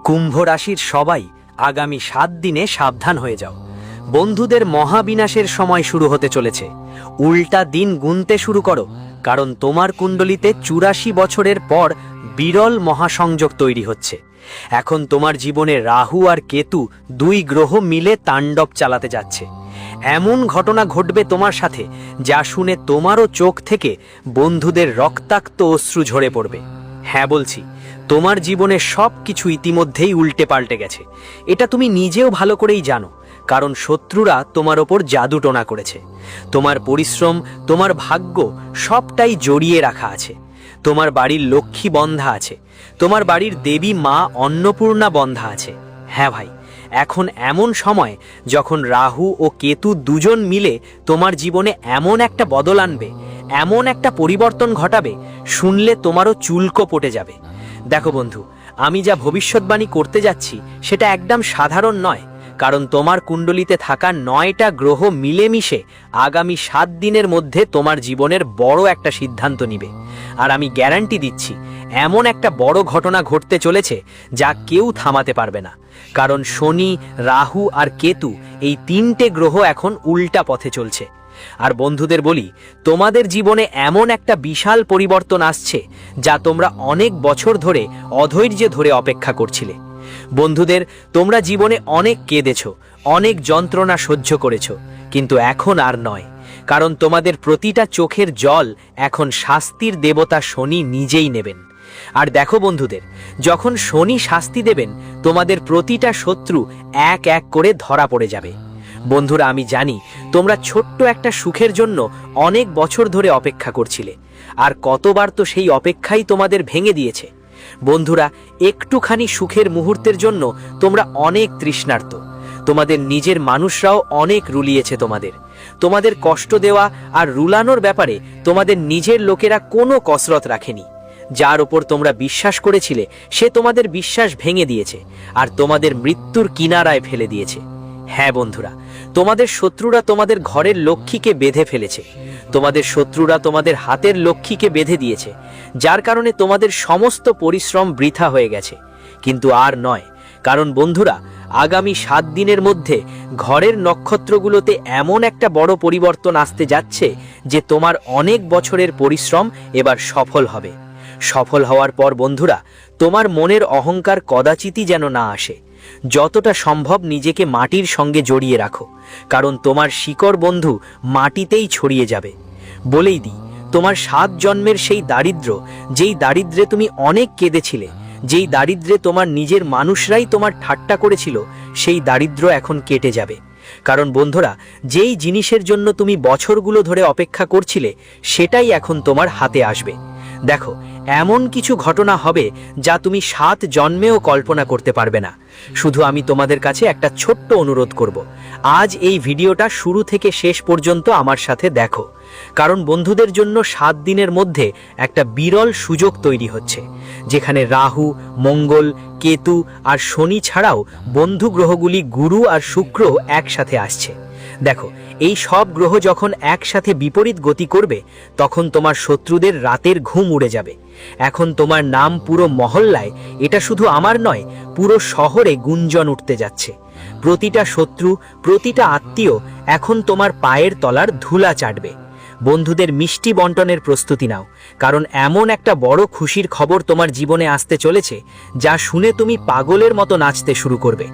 কুম্ভ রাশির সবাই আগামী 7 দিনে সাবধান হয়ে যাও। বন্ধুদের মহাবিনাশের সময় শুরু হতে চলেছে। উল্টা দিন গুনতে শুরু করো, কারণ তোমার কুণ্ডলিতে 84 বছরের পর বিরল মহাসংযোগ তৈরি হচ্ছে। এখন তোমার জীবনে রাহু আর কেতু দুই গ্রহ মিলে তাণ্ডব চালাতে যাচ্ছে। এমন ঘটনা ঘটবে তোমার সাথে যা শুনে তোমারও চোখ থেকে বন্ধুদের রক্তাক্ত অশ্রু ঝরে পড়বে। হ্যাঁ বলছি, তোমার জীবনে সব কিছু ইতিমধ্যেই উল্টে পাল্টে গেছে। এটা তুমি নিজেও ভালো করেই জানো, কারণ শত্রুরা তোমার ওপর জাদুটোনা করেছে। তোমার পরিশ্রম, তোমার ভাগ্য সবটাই জড়িয়ে রাখা আছে। তোমার বাড়ির লক্ষ্মী বন্ধা আছে, তোমার বাড়ির দেবী মা অন্নপূর্ণা বন্ধা আছে। হ্যাঁ ভাই, এখন এমন সময় যখন রাহু ও কেতু দুজন মিলে তোমার জীবনে এমন একটা বদল আনবে, এমন একটা পরিবর্তন ঘটাবে, শুনলে তোমারও চুলকো পটে যাবে। দেখো বন্ধু, আমি যা ভবিষ্যৎবাণী করতে যাচ্ছি সেটা একদম সাধারণ নয়, কারণ তোমার কুণ্ডলিতে থাকা 9টা গ্রহ মিলেমিশে আগামী 7 দিনের মধ্যে তোমার জীবনের বড় একটা সিদ্ধান্ত নিবে। আর আমি গ্যারান্টি দিচ্ছি, এমন একটা বড় ঘটনা ঘটতে চলেছে যা কেউ থামাতে পারবে না। কারণ শনি, রাহু আর কেতু এই 3টে গ্রহ এখন উল্টা পথে চলছে। আর বন্ধুদের বলি, তোমাদের জীবনে এমন একটা বিশাল পরিবর্তন আসছে যা তোমরা অনেক বছর ধরে অধৈর্যে ধরে অপেক্ষা করছিলে। বন্ধুদের, তোমরা জীবনে অনেক কেঁদেছো, অনেক যন্ত্রণা সহ্য করেছো, কিন্তু এখন আর নয়। কারণ তোমাদের প্রতিটা চোখের জল এখন শাস্তির দেবতা শনি নিজেই নেবেন। আর দেখো বন্ধুদের, যখন শনি শাস্তি দেবেন, তোমাদের প্রতিটা শত্রু এক এক করে ধরা পড়ে যাবে। বন্ধুরা, আমি জানি তোমরা ছোট্ট একটা সুখের জন্য অনেক বছর ধরে অপেক্ষা করছিলে, আর কতবার তো সেই অপেক্ষাই তোমাদের ভেঙে দিয়েছে। বন্ধুরা, একটুখানি সুখের মুহূর্তের জন্য তোমরা অনেক তৃষ্ণার্ত। তোমাদের নিজের মানুষরাও অনেক রুলিয়েছে তোমাদের কষ্ট দেওয়া আর রুলানোর ব্যাপারে তোমাদের নিজের লোকেরা কোনো কসরত রাখেনি। যার ওপর তোমরা বিশ্বাস করেছিলে সে তোমাদের বিশ্বাস ভেঙে দিয়েছে আর তোমাদের মৃত্যুর কিনারায় ফেলে দিয়েছে। হ্যাঁ বন্ধুরা, তোমাদের শত্রুরা তোমাদের ঘরের লক্ষ্মীকে বেঁধে ফেলেছে। তোমাদের শত্রুরা তোমাদের হাতের লক্ষ্মীকে বেঁধে দিয়েছে, যার কারণে তোমাদের সমস্ত পরিশ্রম বৃথা হয়ে গেছে। কিন্তু আর নয়, কারণ বন্ধুরা, আগামী 7 দিনের মধ্যে ঘরের নক্ষত্রগুলোতে এমন একটা বড় পরিবর্তন আসতে যাচ্ছে যে তোমার অনেক বছরের পরিশ্রম এবার সফল হবে। সফল হওয়ার পর বন্ধুরা, তোমার মনের অহংকার কদাচিতই যেন না আসে। যতটা সম্ভব নিজেকে মাটির সঙ্গে জড়িয়ে রাখো, কারণ তোমার শিকড় বন্ধু মাটিতেই ছড়িয়ে যাবে। বলেই দিই, তোমার 7 জন্মের সেই দারিদ্র্য, যেই দারিদ্র্যে তুমি অনেক কেঁদেছিলে, যেই দারিদ্র্যে তোমার নিজের মানুষরাই তোমার ঠাট্টা করেছিল, সেই দারিদ্র্য এখন কেটে যাবে। কারণ বন্ধুরা, যেই জিনিসের জন্য তুমি বছরগুলো ধরে অপেক্ষা করছিলে, সেটাই এখন তোমার হাতে আসবে। দেখো, এমন কিছু ঘটনা হবে যা তুমি 7 জন্মেও কল্পনা করতে পারবে না। শুধু আমি তোমাদের কাছে একটা ছোট্ট অনুরোধ করব, আজ এই ভিডিওটা শুরু থেকে শেষ পর্যন্ত আমার সাথে দেখো, কারণ বন্ধুদের জন্য 7 দিনের মধ্যে একটা বিরল সুযোগ তৈরি হচ্ছে, যেখানে রাহু, মঙ্গল, কেতু আর শনি ছাড়াও বন্ধু গ্রহগুলি গুরু আর শুক্র একসাথে আসছে। দেখো, এই সব গ্রহ যখন একসাথে বিপরীত গতি করবে, তখন তোমার শত্রুদের রাতের ঘুম উড়ে যাবে। এখন তোমার নাম পুরো মহল্লায়, এটা শুধু আমার নয়, পুরো শহরে গুঞ্জন উঠতে যাচ্ছে। প্রতিটা শত্রু, প্রতিটা আত্মীয় এখন তোমার পায়ের তলার ধুলা চাটবে। বন্ধুদের মিষ্টি বন্টনের প্রস্তুতি নাও, কারণ এমন একটা বড় খুশির খবর তোমার জীবনে আসতে চলেছে যা শুনে তুমি পাগলের মতো নাচতে শুরু করবে।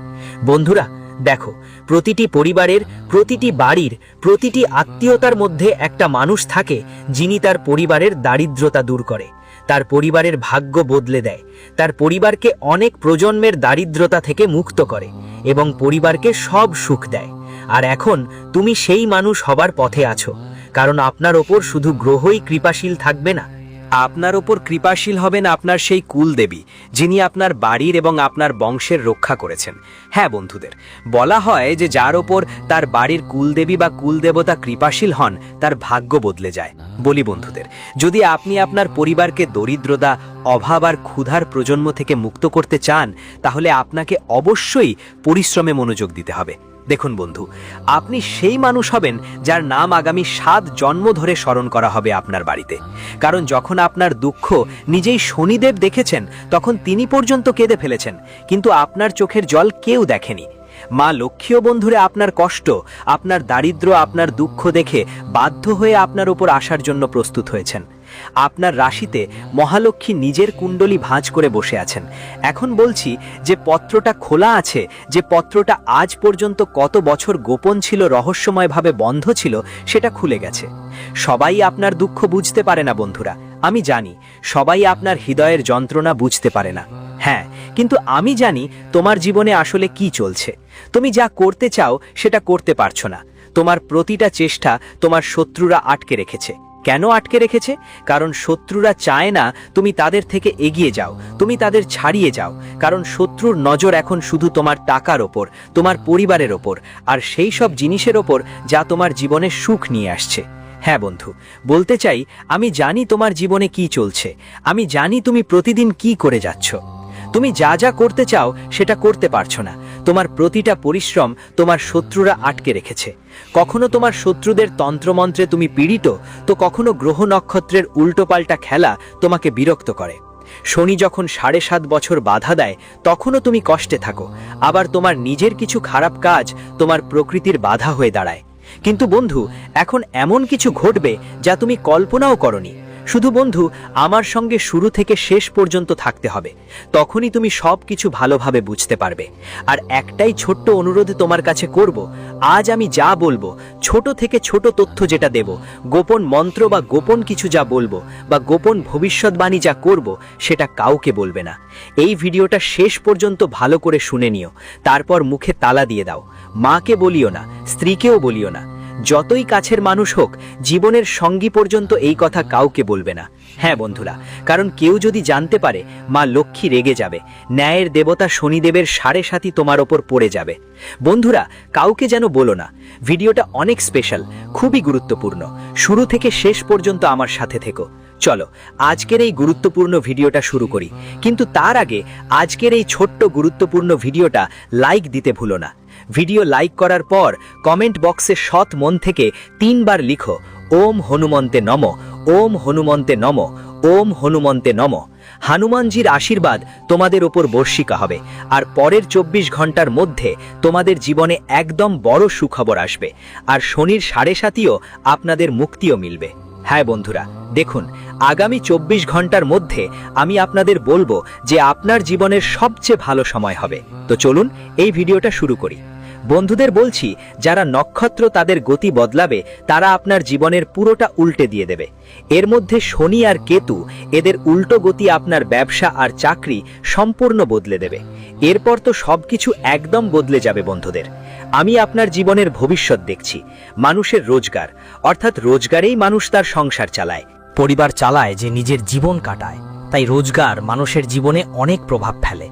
বন্ধুরা দেখো, প্রতিটি পরিবারের, প্রতিটি বাড়ির, প্রতিটি আত্মীয়তার মধ্যে একটা মানুষ থাকে যিনি তার পরিবারের দারিদ্রতা দূর করে, তার পরিবারের ভাগ্য বদলে দেয়, তার পরিবারকে অনেক প্রজন্মের দারিদ্রতা থেকে মুক্ত করে এবং পরিবারকে সব সুখ দেয়। আর এখন তুমি সেই মানুষ হবার পথে আছো, কারণ আপনার ওপর শুধু গ্রহই কৃপাশীল থাকবে না, আপনার ওপর কৃপাশীল হবেন আপনার সেই কুলদেবী, যিনি আপনার বাড়ির এবং আপনার বংশের রক্ষা করেছেন। হ্যাঁ বন্ধুদের, বলা হয় যে যার ওপর তার বাড়ির কুলদেবী বা কুলদেবতা কৃপাশীল হন, তার ভাগ্য বদলে যায়। বলি বন্ধুদের, যদি আপনি আপনার পরিবারকে দরিদ্রতা, অভাব আর ক্ষুধার প্রজন্ম থেকে মুক্ত করতে চান, তাহলে আপনাকে অবশ্যই পরিশ্রমে মনোযোগ দিতে হবে। দেখুন বন্ধু, আপনি সেই মানুষ হবেন যার নাম আগামী 7 জন্ম ধরে স্মরণ করা হবে আপনার বাড়িতে। কারণ যখন আপনার দুঃখ নিজেই শনিদেব দেখেছেন, তখন তিনি পর্যন্ত কেঁদে ফেলেছেন, কিন্তু আপনার চোখের জল কেউ দেখেনি। মা লক্ষ্মীও বন্ধুরে আপনার কষ্ট, আপনার দারিদ্র্য, আপনার দুঃখ দেখে বাধ্য হয়ে আপনার উপর আসার জন্য প্রস্তুত হয়েছেন। আপনার রাশিতে মহালক্ষ্মী নিজের কুণ্ডলী ভাঁজ করে বসে আছেন। এখন বলছি, যে পত্রটা খোলা আছে, যে পত্রটা আজ পর্যন্ত কত বছর গোপন ছিল, রহস্যময়ভাবে বন্ধ ছিল, সেটা খুলে গেছে। সবাই আপনার দুঃখ বুঝতে পারে না বন্ধুরা, আমি জানি। সবাই আপনার হৃদয়ের যন্ত্রণা বুঝতে পারে না। হ্যাঁ, কিন্তু আমি জানি তোমার জীবনে আসলে কি চলছে। তুমি যা করতে চাও সেটা করতে পারছো না। তোমার প্রতিটা চেষ্টা তোমার শত্রুরা আটকে রেখেছে। কেন আটকে রেখেছে? কারণ শত্রুরা চায় না তুমি তাদের থেকে এগিয়ে যাও, তুমি তাদের ছাড়িয়ে যাও। কারণ শত্রুর নজর এখন শুধু তোমার টাকার ওপর, তোমার পরিবারের ওপর, আর সেই সব জিনিসের ওপর যা তোমার জীবনে সুখ নিয়ে আসছে। হ্যাঁ বন্ধু, বলতে চাই, আমি জানি তোমার জীবনে কি চলছে। আমি জানি তুমি প্রতিদিন কি করে যাচ্ছ। তুমি যা যা করতে চাও সেটা করতে পারছো না। তোমার প্রতিটা পরিশ্রম তোমার শত্রুরা আটকে রেখেছে। কখনো তোমার শত্রুদের তন্ত্রমন্ত্রে তুমি পীড়িত, তো কখনো গ্রহ নক্ষত্রের উল্টোপাল্টা খেলা তোমাকে বিরক্ত করে। শনি যখন 7.5 বছর বাধা দেয়, তখনও তুমি কষ্টে থাকো। আবার তোমার নিজের কিছু খারাপ কাজ তোমার প্রকৃতির বাধা হয়ে দাঁড়ায়। কিন্তু বন্ধু, এখন এমন কিছু ঘটবে যা তুমি কল্পনাও করনি। শুধু বন্ধু, আমার সঙ্গে শুরু থেকে শেষ পর্যন্ত থাকতে হবে, তখনই তুমি সব কিছু ভালোভাবে বুঝতে পারবে। আর একটাই ছোট্ট অনুরোধ তোমার কাছে করব, আজ আমি যা বলবো, ছোট থেকে ছোট তথ্য যেটা দেব, গোপন মন্ত্র বা গোপন কিছু যা বলবো, বা গোপন ভবিষ্যৎবাণী যা করব, সেটা কাউকে বলবে না। এই ভিডিওটা শেষ পর্যন্ত ভালো করে শুনে নিও, তারপর মুখে তালা দিয়ে দাও। মাকে বলিও না, স্ত্রীকেও বলিও না, যতই কাছের মানুষ হোক, জীবনের সঙ্গী পর্যন্ত এই কথা কাউকে বলবে না। হ্যাঁ বন্ধুরা, কারণ কেউ যদি জানতে পারে, মা লক্ষ্মী রেগে যাবে, ন্যায়ের দেবতা শনিদেবের 7.5 তোমার ওপর পড়ে যাবে। বন্ধুরা, কাউকে যেন বলো না। ভিডিওটা অনেক স্পেশাল, খুবই গুরুত্বপূর্ণ। শুরু থেকে শেষ পর্যন্ত আমার সাথে থেকো। চলো আজকের এই গুরুত্বপূর্ণ ভিডিওটা শুরু করি। কিন্তু তার আগে আজকের এই ছোট্ট গুরুত্বপূর্ণ ভিডিওটা লাইক দিতে ভুলো না। ভিডিও লাইক করার পর কমেন্ট বক্সে সৎ মন থেকে 3 বার লিখো, ওম হনুমন্তে নমঃ, ওম হনুমন্তে নমঃ, ওম হনুমন্তে নমঃ। হনুমানজির আশীর্বাদ তোমাদের ওপর বর্ষিকা হবে, আর পরের 24 ঘন্টার মধ্যে তোমাদের জীবনে একদম বড় সুখবর আসবে, আর শনির 7.5ও আপনাদের মুক্তিও মিলবে। হ্যাঁ বন্ধুরা, দেখুন, আগামী 24 ঘন্টার মধ্যে আমি আপনাদের বলবো যে আপনার জীবনের সবচেয়ে ভালো সময় হবে। তো চলুন এই ভিডিওটা শুরু করি। বন্ধুদের বলছি, যারা নক্ষত্র তাদের গতি বদলাবে, তারা আপনার জীবনের পুরোটা উল্টে দিয়ে দেবে। এর মধ্যে শনি আর কেতু, এদের উল্টো গতি আপনার ব্যবসা আর চাকরি সম্পূর্ণ বদলে দেবে। এরপর তো সবকিছু একদম বদলে যাবে বন্ধুদের। আমি আপনার জীবনের ভবিষ্যৎ দেখছি। মানুষের রোজগার, অর্থাৎ রোজগারেই মানুষ তার সংসার চালায়, পরিবার চালায়, যে নিজের জীবন কাটায়। তাই রোজগার মানুষের জীবনে অনেক প্রভাব ফেলে।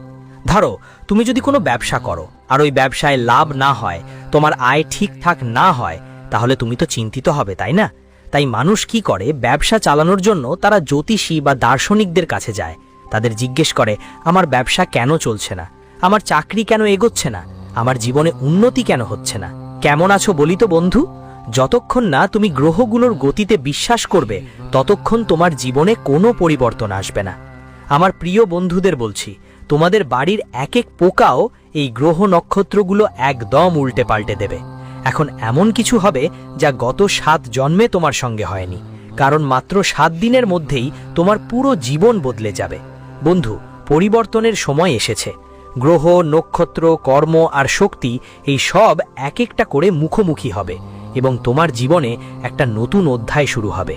ধরো, তুমি যদি কোনো ব্যবসা করো আর ওই ব্যবসায় লাভ না হয়, তোমার আয় ঠিকঠাক না হয়, তাহলে তুমি তো চিন্তিত হবে, তাই না? তাই মানুষ কি করে, ব্যবসা চালানোর জন্য তারা জ্যোতিষী বা দার্শনিকদের কাছে যায়। তাদের জিজ্ঞেস করে, আমার ব্যবসা কেন চলছে না, আমার চাকরি কেন এগোচ্ছে না, আমার জীবনে উন্নতি কেন হচ্ছে না। কেমন আছো বলি তো বন্ধু? যতক্ষণ না তুমি গ্রহগুলোর গতিতে বিশ্বাস করবে, ততক্ষণ তোমার জীবনে কোনো পরিবর্তন আসবে না। আমার প্রিয় বন্ধুদের বলছি, তোমাদের বাড়ির এক এক পোকাও এই গ্রহ নক্ষত্রগুলো একদম উল্টে পাল্টে দেবে। এখন এমন কিছু হবে যা গত 7 জন্মে তোমার সঙ্গে হয়নি, কারণ মাত্র 7 দিনের মধ্যেই তোমার পুরো জীবন বদলে যাবে। বন্ধু, পরিবর্তনের সময় এসেছে। গ্রহ, নক্ষত্র, কর্ম আর শক্তি, এই সব এক একটা করে মুখোমুখি হবে, এবং তোমার জীবনে একটা নতুন অধ্যায় শুরু হবে।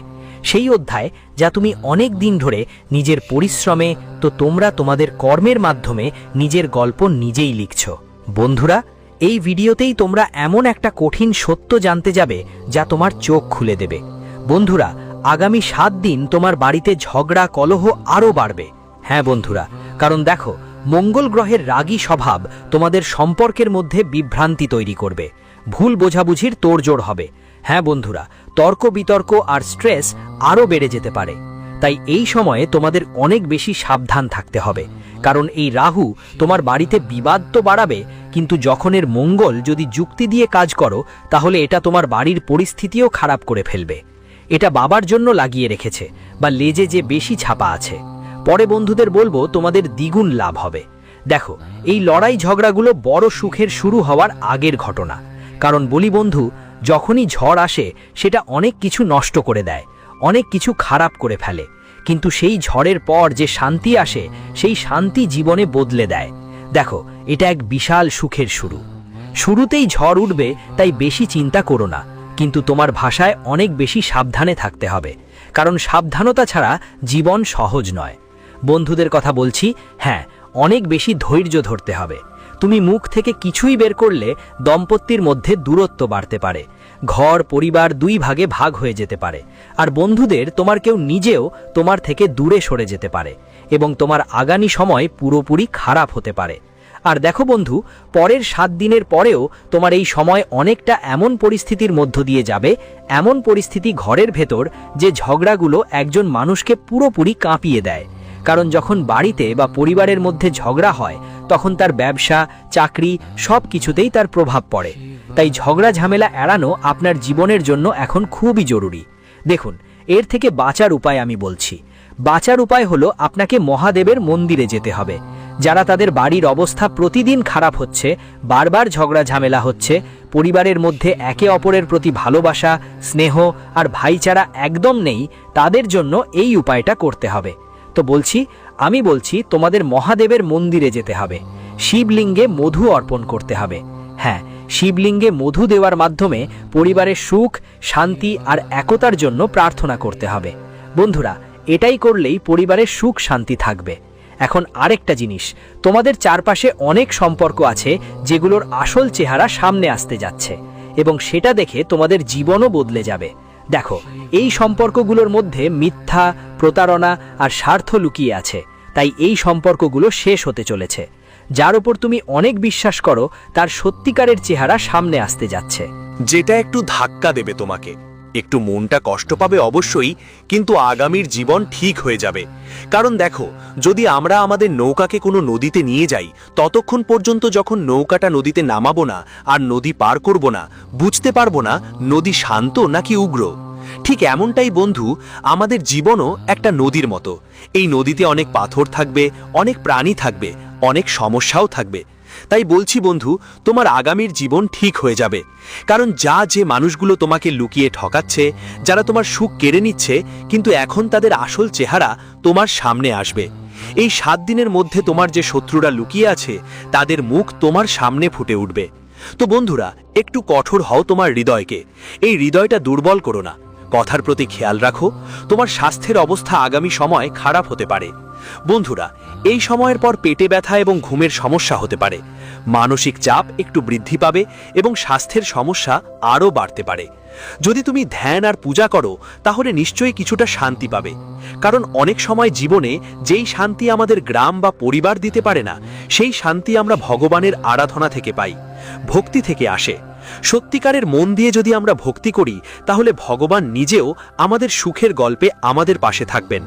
সেই অধ্যায় যা তুমি অনেক দিন ধরে নিজের পরিশ্রমে, তো তোমরা তোমাদের কর্মের মাধ্যমে নিজের গল্প নিজেই লিখছ। বন্ধুরা, এই ভিডিওতেই তোমরা এমন একটা কঠিন সত্য জানতে যাবে যা তোমার চোখ খুলে দেবে। বন্ধুরা, আগামী 7 দিন তোমার বাড়িতে ঝগড়া কলহ আরও বাড়বে। হ্যাঁ বন্ধুরা, কারণ দেখো, মঙ্গল গ্রহের রাগী স্বভাব তোমাদের সম্পর্কের মধ্যে বিভ্রান্তি তৈরি করবে, ভুল বোঝাবুঝির তোড়জোড় হবে। হ্যাঁ বন্ধুরা, তর্ক বিতর্ক আর স্ট্রেস আরও বেড়ে যেতে পারে। তাই এই সময়ে তোমাদের অনেক বেশি সাবধান থাকতে হবে, কারণ এই রাহু তোমার বাড়িতে বিবাদ তো বাড়াবে, কিন্তু যখন এর মঙ্গল যদি যুক্তি দিয়ে কাজ করো তাহলে এটা তোমার বাড়ির পরিস্থিতিও খারাপ করে ফেলবে। এটা বাবার জন্য লাগিয়ে রেখেছে বা লেজে যে বেশি ছাপা আছে। পরে বন্ধুদের বলবো তোমাদের দ্বিগুণ লাভ হবে। দেখো, এই লড়াই ঝগড়াগুলো বড় সুখের শুরু হওয়ার আগের ঘটনা। কারণ বলি বন্ধু, যখনই ঝড় আসে সেটা অনেক কিছু নষ্ট করে দেয়, অনেক কিছু খারাপ করে ফেলে, কিন্তু সেই ঝড়ের পর যে শান্তি আসে সেই শান্তি জীবনে বদলে দেয়। দেখো, এটা এক বিশাল সুখের শুরু। শুরুতেই ঝড় উঠবে তাই বেশি চিন্তা করো না, কিন্তু তোমার ভাষায় অনেক বেশি সাবধানে থাকতে হবে, কারণ সাবধানতা ছাড়া জীবন সহজ নয়। বন্ধুদের কথা বলছি, হ্যাঁ, অনেক বেশি ধৈর্য ধরতে হবে। তুমি মুখ থেকে কিছুই বের করলে দম্পতির মধ্যে দূরত্ব বাড়তে পারে, ঘর পরিবার দুই ভাগে ভাগ হয়ে যেতে পারে, আর বন্ধুদের তোমার কেউ নিজেও তোমার থেকে দূরে সরে যেতে পারে এবং তোমার আগামী সময় পুরোপুরি খারাপ হতে পারে। আর দেখো বন্ধু, পরের 7 দিনের পরেও তোমার এই সময় অনেকটা এমন পরিস্থিতির মধ্য দিয়ে যাবে, এমন পরিস্থিতি ঘরের ভেতর যে ঝগড়াগুলো একজন মানুষকে পুরোপুরি কাঁপিয়ে দেয়। কারণ যখন বাড়িতে বা পরিবারের মধ্যে ঝগড়া হয় তখন তার ব্যবসা, চাকরি সব কিছুতেই তার প্রভাব পড়ে। তাই ঝগড়া ঝামেলা এড়ানো আপনার জীবনের জন্য এখন খুবই জরুরি। দেখুন, এর থেকে বাঁচার উপায় আমি বলছি। বাঁচার উপায় হলো আপনাকে মহাদেবের মন্দিরে যেতে হবে। যারা তাদের বাড়ির অবস্থা প্রতিদিন খারাপ হচ্ছে, বারবার ঝগড়া ঝামেলা হচ্ছে, পরিবারের মধ্যে একে অপরের প্রতি ভালোবাসা, স্নেহ আর ভাইচারা একদম নেই, তাদের জন্য এই উপায়টা করতে হবে। তো আমি বলছি তোমাদের মহাদেবের মন্দিরে যেতে হবে, শিবলিঙ্গে মধু অর্পণ করতে হবে। হ্যাঁ, শিবলিঙ্গে মধু দেওয়ার মাধ্যমে পরিবারের সুখ, শান্তি আর একতার জন্য প্রার্থনা করতে হবে। বন্ধুরা, এটাই করলেই পরিবারের সুখ শান্তি থাকবে। এখন আরেকটা জিনিস, তোমাদের চারপাশে অনেক সম্পর্ক আছে যেগুলোর আসল চেহারা সামনে আসতে যাচ্ছে এবং সেটা দেখে তোমাদের জীবনও বদলে যাবে। দেখো, এই সম্পর্কগুলোর মধ্যে মিথ্যা, প্রতারণা আর স্বার্থ লুকিয়ে আছে, তাই এই সম্পর্কগুলো শেষ হতে চলেছে। যার উপর তুমি অনেক বিশ্বাস করো তার সত্যিকারের চেহারা সামনে আসতে যাচ্ছে। যেটা একটু ধাক্কা দেবে তোমাকে, একটু মনটা কষ্ট পাবে অবশ্যই, কিন্তু আগামীর জীবন ঠিক হয়ে যাবে। কারণ দেখো, যদি আমরা আমাদের নৌকাকে কোনো নদীতে নিয়ে যাই, ততক্ষণ পর্যন্ত যখন নৌকাটা নদীতে নামাবো না আর নদী পার করব না, বুঝতে পারবো না নদী শান্ত নাকি উগ্র। ঠিক এমনটাই বন্ধু, আমাদের জীবনও একটা নদীর মতো। এই নদীতে অনেক পাথর থাকবে, অনেক প্রাণী থাকবে, অনেক সমস্যাও থাকবে। তাই বলছি বন্ধু, তোমার আগামীর জীবন ঠিক হয়ে যাবে। কারণ যে মানুষগুলো তোমাকে লুকিয়ে ঠকাচ্ছে, যারা তোমার সুখ কেড়ে নিচ্ছে, কিন্তু এখন তাদের আসল চেহারা তোমার সামনে আসবে। এই 7 দিনের মধ্যে তোমার যে শত্রুরা লুকিয়ে আছে তাদের মুখ তোমার সামনে ফুটে উঠবে। তো বন্ধুরা, একটু কঠোর হও তোমার হৃদয়কে, এই হৃদয়টা দুর্বল করো না। কথার প্রতি খেয়াল রাখো, তোমার স্বাস্থ্যের অবস্থা আগামী সময় খারাপ হতে পারে। বন্ধুরা, এই সময়ের পর পেটে ব্যথা এবং ঘুমের সমস্যা হতে পারে, মানসিক চাপ একটু বৃদ্ধি পাবে এবং স্বাস্থ্যের সমস্যা আরও বাড়তে পারে। যদি তুমি ধ্যান আর পূজা করো তাহলে নিশ্চয়ই কিছুটা শান্তি পাবে। কারণ অনেক সময় জীবনে যেই শান্তি আমাদের গ্রাম বা পরিবার দিতে পারে না, সেই শান্তি আমরা ভগবানের আরাধনা থেকে পাই, ভক্তি থেকে আসে। সত্যিকারের মন দিয়ে যদি আমরা ভক্তি করি তাহলে ভগবান নিজেও আমাদের সুখের গল্পে আমাদের পাশে থাকবেন।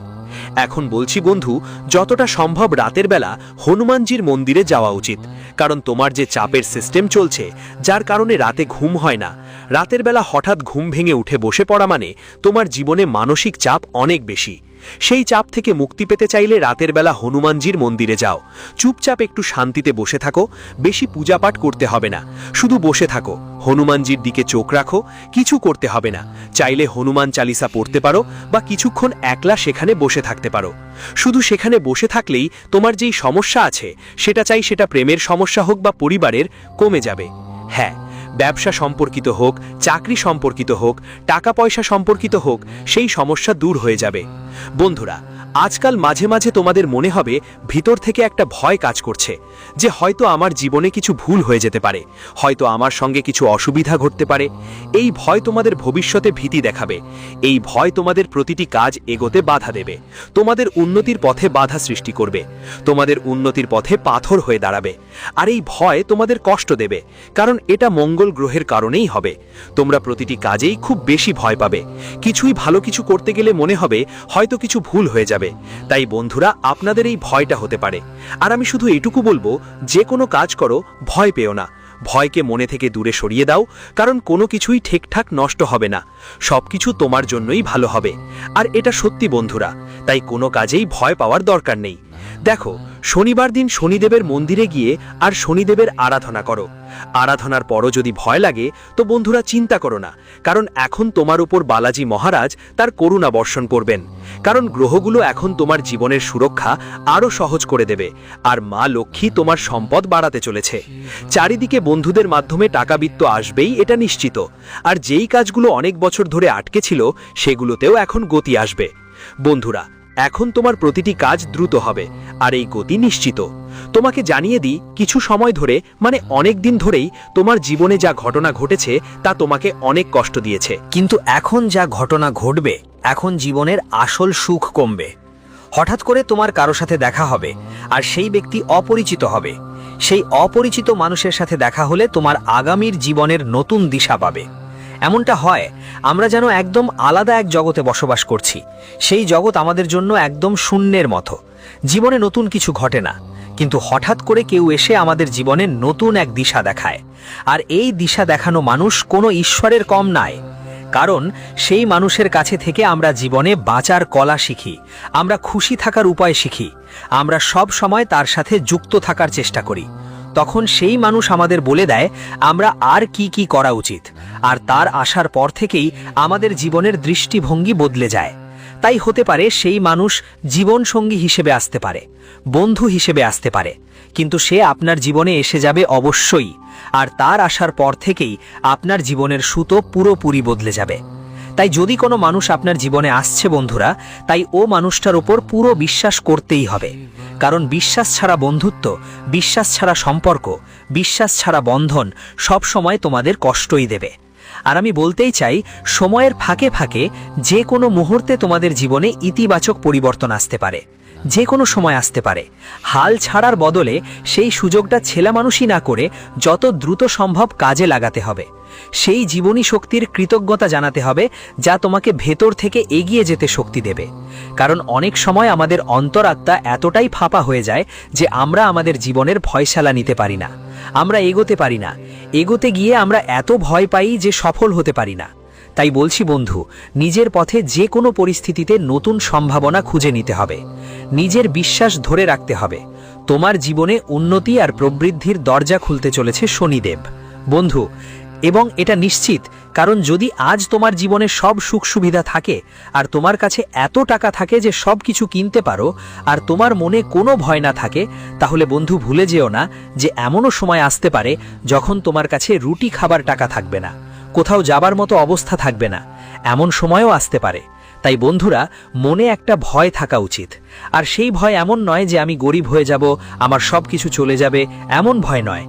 এখন বলছি বন্ধু, যতটা সম্ভব রাতের বেলা হনুমানজির মন্দিরে যাওয়া উচিত। কারণ তোমার যে চাপের সিস্টেম চলছে, যার কারণে রাতে ঘুম হয় না, রাতের বেলা হঠাৎ ঘুম ভেঙে উঠে বসে পড়া মানে তোমার জীবনে মানসিক চাপ অনেক বেশি। সেই চাপ থেকে মুক্তি পেতে চাইলে রাতের বেলা হনুমানজির মন্দিরে যাও, চুপচাপ একটু শান্তিতে বসে থাকো, বেশি পূজাপাঠ করতে হবে না, শুধু বসে থাকো, হনুমানজির দিকে চোখ রাখো, কিছু করতে হবে না। চাইলে হনুমান চালিসা পড়তে পারো বা কিছুক্ষণ একলা সেখানে বসে থাকতে পারো। শুধু সেখানে বসে থাকলেই তোমার যেই সমস্যা আছে সেটা সেটা প্রেমের সমস্যা হোক বা পরিবারের, কমে যাবে। হ্যাঁ, ব্যবসা সম্পর্কিত হোক, চাকরি সম্পর্কিত হোক, টাকা পয়সা সম্পর্কিত হোক, সেই সমস্যা দূর হয়ে যাবে। বন্ধুরা, আজকাল মাঝে মাঝে তোমাদের মনে হবে ভিতর থেকে একটা ভয় কাজ করছে যে হয়তো আমার জীবনে কিছু ভুল হয়ে যেতে পারে, হয়তো আমার সঙ্গে কিছু অসুবিধা ঘটতে পারে। এই ভয় তোমাদের ভবিষ্যতে ভীতি দেখাবে, এই ভয় তোমাদের প্রতিটি কাজ এগোতে বাধা দেবে, তোমাদের উন্নতির পথে বাধা সৃষ্টি করবে, তোমাদের উন্নতির পথে পাথর হয়ে দাঁড়াবে। আর এই ভয় তোমাদের কষ্ট দেবে, কারণ এটা মঙ্গল গ্রহের কারণেই হবে। তোমরা প্রতিটি কাজেই খুব বেশি ভয় পাবে, কিছুই ভালো কিছু করতে গেলে মনে হবে হয়তো কিছু ভুল হয়ে যাবে। যাবে। তাই বন্ধুরা, আপনাদের এই ভয়টা হতে পারে। আর আমি শুধু এটুকু বলবো, যে কোনো কাজ করো, ভয় পেও না। ভয়কে মনে থেকে দূরে সরিয়ে দাও, কারণ কোনো কিছুই ঠিকঠাক নষ্ট হবে না। সবকিছু তোমার জন্যই ভালো হবে। আর এটা সত্যি বন্ধুরা, তাই কোনো কাজেই ভয় পাওয়ার দরকার নেই। দেখো, শনিবার দিন শনিদেবের মন্দিরে গিয়ে আর শনিদেবের আরাধনা করো। আরাধনার পরও যদি ভয় লাগে, তো বন্ধুরা চিন্তা করো না, কারণ এখন তোমার উপর বালাজি মহারাজ তার করুণা বর্ষণ করবেন। কারণ গ্রহগুলো এখন তোমার জীবনের সুরক্ষা আরও সহজ করে দেবে, আর মা লক্ষ্মী তোমার সম্পদ বাড়াতে চলেছে। চারিদিকে বন্ধুদের মাধ্যমে টাকাবিত্ত আসবেই, এটা নিশ্চিত। আর যেই কাজগুলো অনেক বছর ধরে আটকে ছিল, সেগুলোতেও এখন গতি আসবে। বন্ধুরা, এখন তোমার প্রতিটি কাজ দ্রুত হবে, আর এই গতি নিশ্চিত। তোমাকে জানিয়ে দিই, কিছু সময় ধরে, মানে অনেক দিন ধরেই তোমার জীবনে যা ঘটনা ঘটেছে তা তোমাকে অনেক কষ্ট দিয়েছে। কিন্তু এখন যা ঘটনা ঘটবে, এখন জীবনের আসল সুখ কমবে। হঠাৎ করে তোমার কারো সাথে দেখা হবে, আর সেই ব্যক্তি অপরিচিত হবে। সেই অপরিচিত মানুষের সাথে দেখা হলে তোমার আগামীর জীবনের নতুন দিশা পাবে। এমনটা হয়, আমরা যেন একদম আলাদা এক জগতে বসবাস করছি। সেই জগৎ আমাদের জন্য একদম শূন্যের মতো। জীবনে নতুন কিছু ঘটে না, কিন্তু হঠাৎ করে কেউ এসে আমাদের জীবনে নতুন এক দিশা দেখায়। আর এই দিশা দেখানো মানুষ কোনো ঈশ্বরের কম নয়, কারণ সেই মানুষের কাছে থেকে আমরা জীবনে বাঁচার কলা শিখি, আমরা খুশি থাকার উপায় শিখি, আমরা সব সময় তার সাথে যুক্ত থাকার চেষ্টা করি। তখন সেই মানুষ আমাদের বলে দেয় আমরা আর কি কি করা উচিত, আর তার আসার পর থেকেই আমাদের জীবনের দৃষ্টিভঙ্গি বদলে যায়। তাই হতে পারে সেই মানুষ জীবনসঙ্গী হিসেবে আসতে পারে, বন্ধু হিসেবে আসতে পারে, কিন্তু সে আপনার জীবনে এসে যাবে অবশ্যই। আর তার আসার পর থেকেই আপনার জীবনের সুতো পুরোপুরি বদলে যাবে। তাই যদি কোনো মানুষ আপনার জীবনে আসছে বন্ধুরা, তাই ও মানুষটার ওপর পুরো বিশ্বাস করতেই হবে। কারণ বিশ্বাস ছাড়া বন্ধুত্ব, বিশ্বাস ছাড়া সম্পর্ক, বিশ্বাস ছাড়া বন্ধন সব সময় তোমাদের কষ্টই দেবে। আর আমি বলতেই চাই, সময়ের ফাঁকে ফাঁকে যে কোনো মুহূর্তে তোমাদের জীবনে ইতিবাচক পরিবর্তন আসতে পারে, যে কোনো সময় আসতে পারে। হাল ছাড়ার বদলে সেই সুযোগটা ছেলেমানুষই না করে যত দ্রুত সম্ভব কাজে লাগাতে হবে। সেই জীবনী শক্তির কৃতজ্ঞতা জানাতে হবে, যা তোমাকে ভেতর থেকে এগিয়ে যেতে শক্তি দেবে। কারণ অনেক সময় আমাদের অন্তরাত্মা এতটাই ফাঁপা হয়ে যায় যে আমরা আমাদের জীবনের ফয়সালা নিতে পারি না, আমরা এগোতে পারি না। এগোতে গিয়ে আমরা এত ভয় পাই যে সফল হতে পারি না। তাই বলছি বন্ধু, নিজের পথে যে কোনো পরিস্থিতিতে নতুন সম্ভাবনা খুঁজে নিতে হবে, নিজের বিশ্বাস ধরে রাখতে হবে। তোমার জীবনে উন্নতি আর প্রবৃদ্ধির দরজা খুলতে চলেছে শনিদেব বন্ধু। এবং এটা নিশ্চিত, কারণ যদি আজ তোমার জীবনে সব সুখ সুবিধা থাকে, আর তোমার কাছে এত টাকা থাকে যে সব কিছু কিনতে পারো, আর তোমার মনে কোনো ভয় না থাকে, তাহলে বন্ধু ভুলে যেও না যে এমনও সময় আসতে পারে যখন তোমার কাছে রুটি খাবার টাকা থাকবে না, কোথাও যাবার মতো অবস্থা থাকবে না। এমন সময়ও আসতে পারে। তাই বন্ধুরা, মনে একটা ভয় থাকা উচিত। আর সেই ভয় এমন নয় যে আমি গরিব হয়ে যাব, আমার সব কিছু চলে যাবে, এমন ভয় নয়।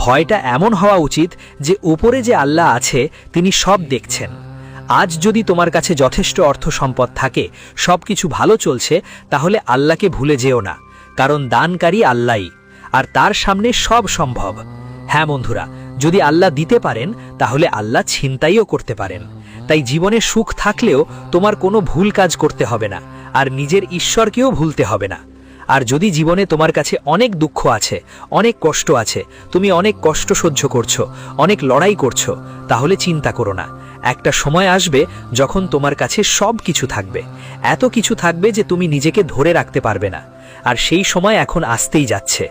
ভয়টা এমন হওয়া উচিত যে উপরে যে আল্লাহ আছে তিনি সব দেখছেন। আজ যদি তোমার কাছে যথেষ্ট অর্থ সম্পদ থাকে, সব কিছু ভালো চলছে, তাহলে আল্লাহকে ভুলে যেও না, কারণ দানকারী আল্লাহই, আর তার সামনে সব সম্ভব। হ্যাঁ বন্ধুরা, যদি আল্লাহ দিতে পারেন, তাহলে আল্লাহ ছিনতাইও করতে পারেন। তাই জীবনে সুখ থাকলেও তোমার কোনো ভুল কাজ করতে হবে না, আর নিজের ঈশ্বরকেও ভুলতে হবে না। আর যদি জীবনে তোমার কাছে অনেক দুঃখ আছে, অনেক কষ্ট আছে, তুমি অনেক কষ্ট সহ্য করছো, অনেক লড়াই করছো, তাহলে চিন্তা করো না। একটা সময় আসবে যখন তোমার কাছে সব কিছু থাকবে, এত কিছু থাকবে যে তুমি নিজেকে ধরে রাখতে পারবে না। আর সেই সময় এখন আসতেই যাচ্ছে।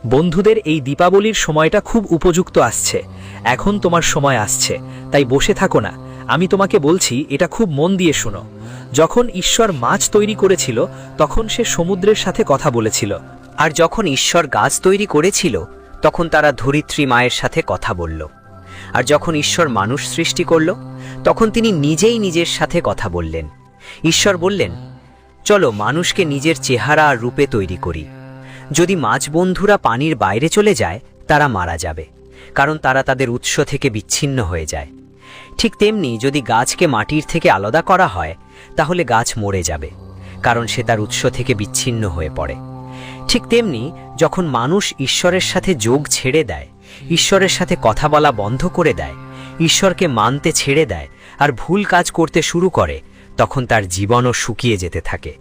বন্ধুদের, এই দীপাবলির সময়টা খুব উপযুক্ত আসছে। এখন তোমার সময় আসছে, তাই বসে থাকো না। আমি তোমাকে বলছি, এটা খুব মন দিয়ে শোনো। যখন ঈশ্বর মাছ তৈরি করেছিল, তখন সে সমুদ্রের সাথে কথা বলেছিল। আর যখন ঈশ্বর গাছ তৈরি করেছিল, তখন তারা ধরিত্রী মায়ের সাথে কথা বলল। আর যখন ঈশ্বর মানুষ সৃষ্টি করল, তখন তিনি নিজেই নিজের সাথে কথা বললেন। ঈশ্বর বললেন, চলো মানুষকে নিজের চেহারা আর রূপে তৈরি করি। যদি মাছ বন্ধুরা পানির বাইরে চলে যায়, তারা মারা যাবে, কারণ তারা তাদের উৎস থেকে বিচ্ছিন্ন হয়ে যায়। ঠিক তেমনি যদি গাছকে মাটির থেকে আলাদা করা হয়, তাহলে গাছ মরে যাবে, কারণ সে তার উৎস থেকে বিচ্ছিন্ন হয়ে পড়ে। ঠিক তেমনি যখন মানুষ ঈশ্বরের সাথে যোগ ছেড়ে দেয়, ঈশ্বরের সাথে কথা বলা বন্ধ করে দেয়, ঈশ্বরকে মানতে ছেড়ে দেয় আর ভুল কাজ করতে শুরু করে, তখন তার জীবনও শুকিয়ে যেতে থাকে।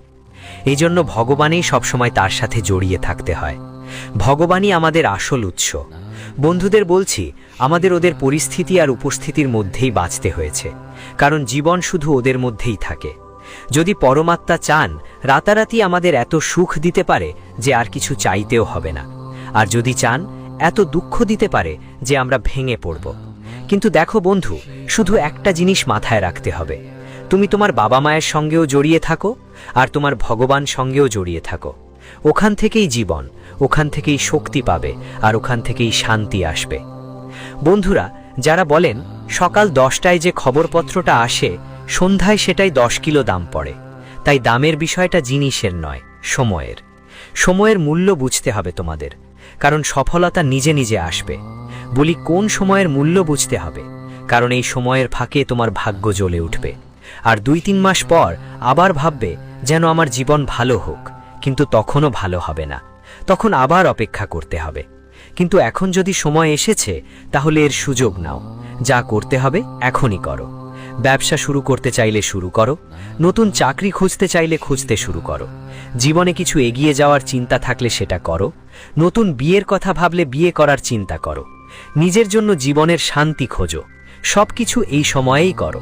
এই জন্য ভগবানই সবসময় তার সাথে জড়িয়ে থাকতে হয়। ভগবানই আমাদের আসল উৎস। বন্ধুদের বলছি, আমাদের ওদের পরিস্থিতি আর উপস্থিতির মধ্যেই বাঁচতে হয়েছে, কারণ জীবন শুধু ওদের মধ্যেই থাকে। যদি পরমাত্মা চান, রাতারাতি আমাদের এত সুখ দিতে পারে যে আর কিছু চাইতেও হবে না। আর যদি চান, এত দুঃখ দিতে পারে যে আমরা ভেঙে পড়ব। কিন্তু দেখো বন্ধু, শুধু একটা জিনিস মাথায় রাখতে হবে, তুমি তোমার বাবা মায়ের সঙ্গেও জড়িয়ে থাকো আর তোমার ভগবান সঙ্গেও জড়িয়ে থাকো। ওখান থেকেই জীবন, ওখান থেকেই শক্তি পাবে আর ওখান থেকেই শান্তি আসবে। বন্ধুরা, যারা বলেন সকাল 10টায় যে খবরপত্রটা আসে, সন্ধ্যায় সেটাই 10 কিলো দাম পড়ে, তাই দামের বিষয়টা জিনিসের নয়, সময়ের। সময়ের মূল্য বুঝতে হবে তোমাদের, কারণ সফলতা নিজে নিজে আসবে। বলি কোন সময়ের মূল্য বুঝতে হবে, কারণ এই সময়ের ফাঁকে তোমার ভাগ্য জ্বলে উঠবে। আর 2-3 মাস পর আবার ভাববে যেন আমার জীবন ভালো হোক, কিন্তু তখনও ভালো হবে না, তখন আবার অপেক্ষা করতে হবে। কিন্তু এখন যদি সময় এসেছে, তাহলে এর সুযোগ নাও। যা করতে হবে এখনই করো। ব্যবসা শুরু করতে চাইলে শুরু করো, নতুন চাকরি খুঁজতে চাইলে খুঁজতে শুরু করো, জীবনে কিছু এগিয়ে যাওয়ার চিন্তা থাকলে সেটা করো, নতুন বিয়ের কথা ভাবলে বিয়ে করার চিন্তা করো, নিজের জন্য জীবনের শান্তি খোঁজো। সবকিছু এই সময়েই করো।